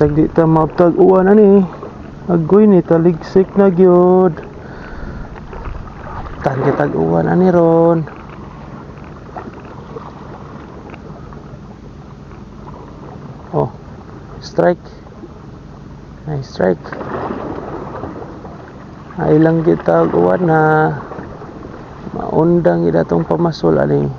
Tag di ta maptag uwan ani. Agoy ni taligsik na gyud. Tag tag uwan ani ron. Oh, strike. Ay strike. Ay lang kita uwan na. Maundang ida tong pamasol ani.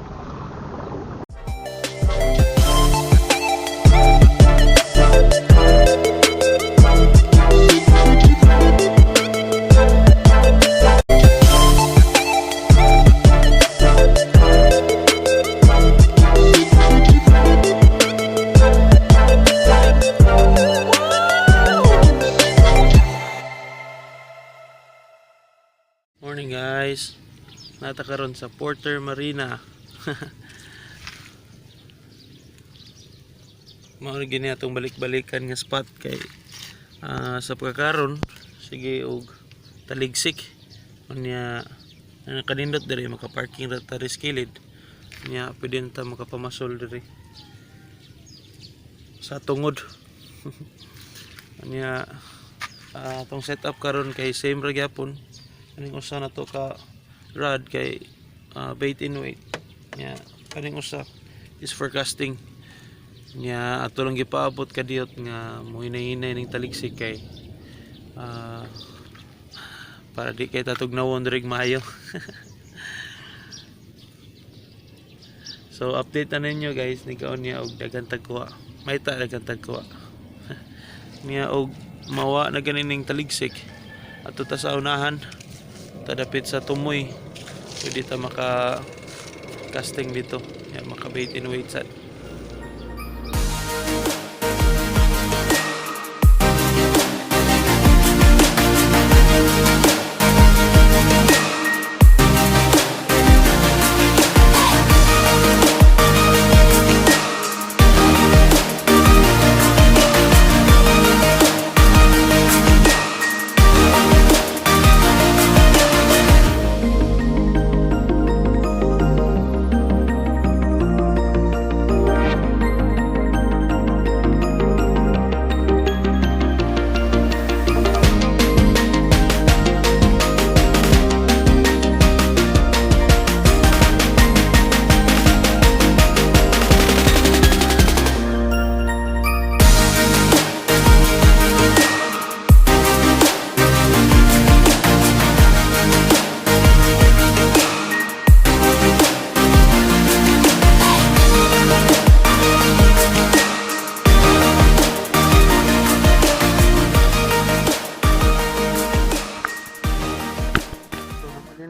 Morning guys. Nata karon sa Porter Marina. Mao gini atong balik-balikan nga spot kay sa pagkakaron sige og taligsik unya kanindot diri maka-parking ra ta kilid nya pwede ta makapamasol diri sa tungod. Nya atong setup karon kay same ra gyapon kaning usa na to ka rod kay bait in weight nya kaning usa is for casting nya ato lang gipaabot kadiyot nga muhinay-hinay ning taligsik kay para di kay tatugnawon diri maayo. So update na ninyo guys ni kaon niya og daghang tagkuha may ta daghang tagkuha niya og mawa na ganing taligsik ato ta sa unahan tadapit sa tumoy pwede ta maka casting dito ya maka bait in weight sad.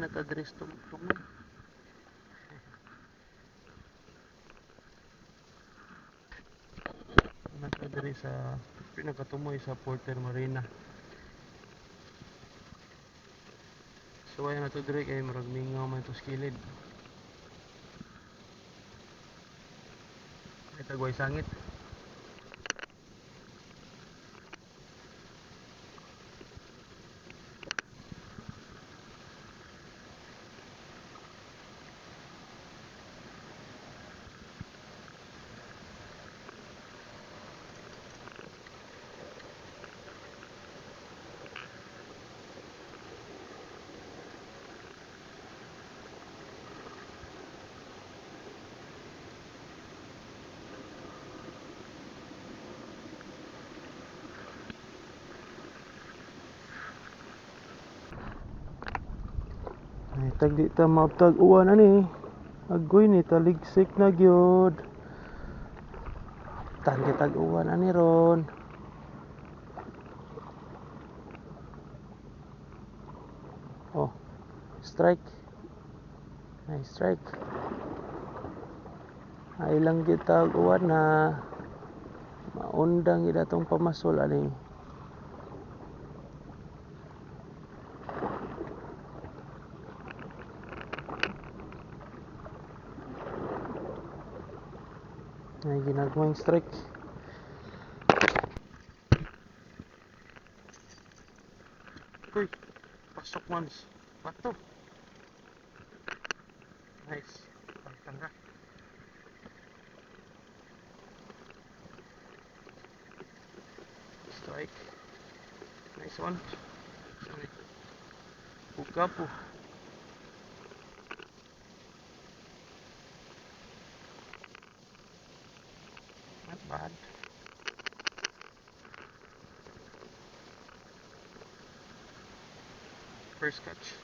Nakadres tungod nakadres sa pinakatumoy sa Porter Marina. So ayan na to dire kay marag mingaw man to skilid ay tagway sangit. Ay tag di ta maptag uwan ani. Agoy ni taligsik na gyud. Tag tag uwan ani ron. Oh, strike. Ay strike. Ay lang kita uwan na. Maundang ida tong pamasol ani. Ay ginagawang strike. Uy, pasok ones. Bato. Nice. Tangga. strike. Nice one. Buka po. Not bad. First catch.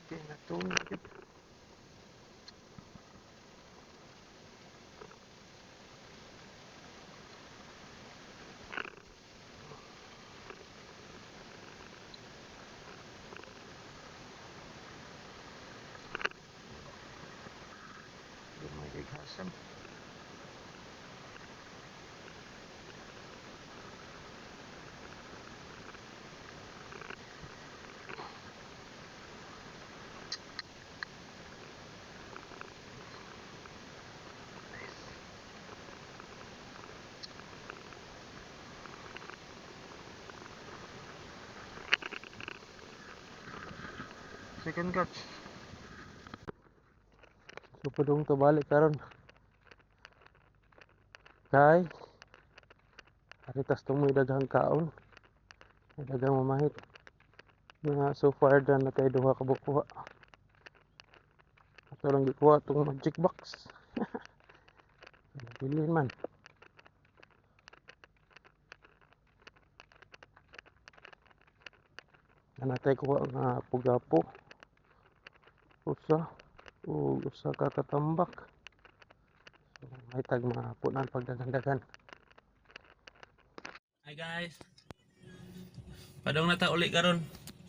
Okay, natulog. May hasam. Second catch. So padung to balik karon. Kay haritas tumoy daghang kaon. Daghang mamahit. Nga so far dyan na tayo duha ka bukuha. Ato lang gikuha tong magic box. Bilin man. Natay kuha nga pugapo. Usa ka katambak. So may tag mga punan pagdagandagan. Hi guys. Padong na ta uli karon.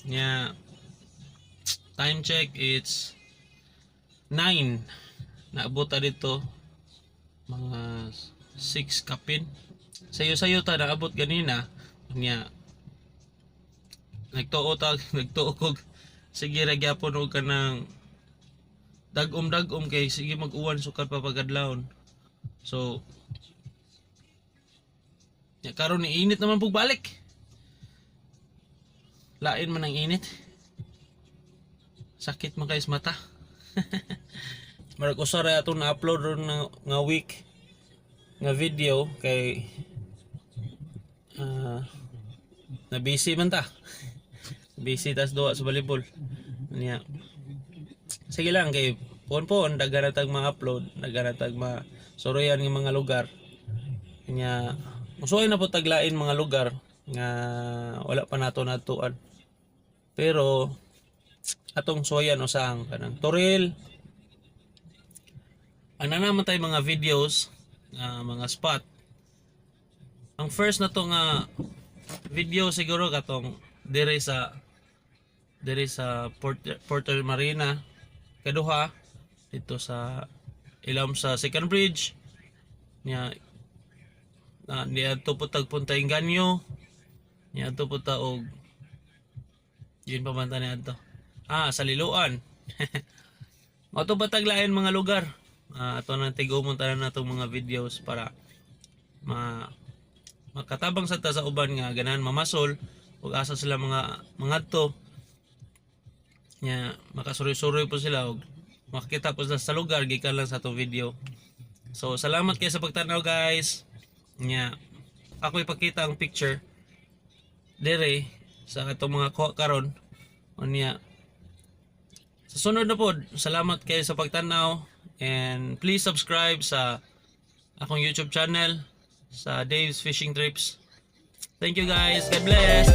Nya time check, it's 9. Naabot ta dito mga 6 kapin. Sayo ta naabot ganina. Nya nagtuo kog sige ra gyapon og kanang dagom kay sige mag-uwan sukat papagadlawon. So ya karon ni init naman pug balik. Lain man ang init. Sakit man kay sa mata. Marag usa ra ato na upload ron nga week nga video kay na busy man ta. Busy tas duwa sa volleyball. Niya. Sige lang kay pon daganatag ma-upload, daganatag ma-soroyan ng mga lugar. Niya musuoy na po taglain mga lugar nga wala pa nato natuan. Pero atong soyan usang kanang Toril. Ana naman tay mga videos, mga spot. Ang first na to nga video siguro katong dire sa Porter Marina. Kaduha dito sa ilom sa second bridge niya niya to putag punta Inganyo niya to puta og yun pa man tani adto sa Liloan. Ato pataglain mga lugar ato nang tigumon tanan natong mga videos para makatabang sa ta sa uban nga ganahan mamasol ug asa sila mga to nya makasuroy-suroy po sila og makakita po sila sa lugar gikan lang sa atong video. So salamat kayo sa pagtanaw guys. Nya ako ipakita ang picture dire sa atong mga kuha karon. Unya sa sunod na pod, salamat kayo sa pagtanaw and please subscribe sa akong YouTube channel sa Dave's Fishing Trips. Thank you guys. God bless.